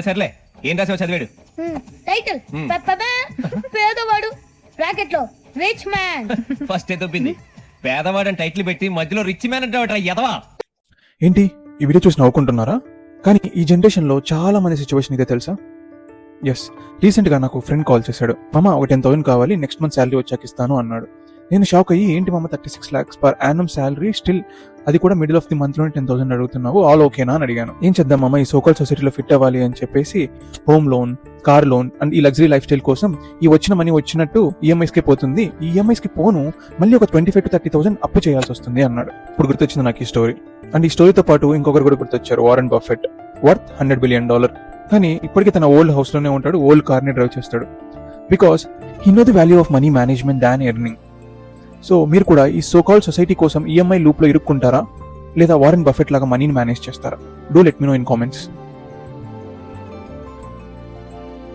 సర్లే ఏం రాసావు చదివాడు. టైటిల్ పేదవాడు బ్రాకెట్ లో రిచ్ మ్యాన్. ఫస్ట్ దొబ్బింది. పేదవాడని టైటిల్ పెట్టి మధ్యలో రిచ్ మ్యాన్ అంటే ఎదవా. ఏంటి ఈ వీడియో చూసి నవ్వుకుంటున్నారా? కానీ ఈ జనరేషన్లో చాలా మంది సిచ్యువేషన్ ఇదే తెలుసా? ఎస్, రీసెంట్గా నాకు ఫ్రెండ్ కాల్ చేశాడు. మామ ఒక 10,000 కావాలి, నెక్స్ట్ మంత్ శాలరీ వచ్చాక ఇస్తాను అన్నాడు. నేను షాక్ అయ్యి, ఏంటి మామ 36 lakhs per annum salary, still అది కూడా మిడిల్ ఆఫ్ ది మంత్ లోనే 10,000 అడుగుతున్నావు, ఆల్ ఓకేనా అని అడిగాను. ఏం చేద్దాం మామ, ఈ సోకాల్ సొసైటీలో ఫిట్ అవ్వాలి అని చెప్పేసి home loan, car loan and ఈ లగ్జరీ లైఫ్ స్టైల్ కోసం ఈ వచ్చిన మనీ వచ్చినట్టు ఈఎంఐస్కే పోతుంది, ఈ ఈఎంఐస్కి పోను మళ్ళీ ఒక 25,000 to 30,000 అప్పు చేయాల్సి వస్తుంది అన్నాడు. ఇప్పుడు గుర్తొచ్చింది నాకు ఈ స్టోరీ. అండ్ ఈ స్టోరీతో పాటు ఇంకొకరు కూడా గుర్తొచ్చారు, వారెన్ బఫెట్, వర్త్ $100 billion. కానీ ఇప్పటికీ తన ఓల్డ్ హౌస్ లోనే ఉంటాడు, ఓల్డ్ కార్ ని డ్రైవ్ చేస్తాడు. Because he know the value of money management than earning. So మీరు కూడా ఈ సోకాల్ సొసైటీ కోసం ఈఎంఐ లూప్ లో ఇరుక్కుంటారా, లేదా వారెన్ బఫెట్ లాగా మనీని మేనేజ్ చేస్తారా? Do let me know in comments.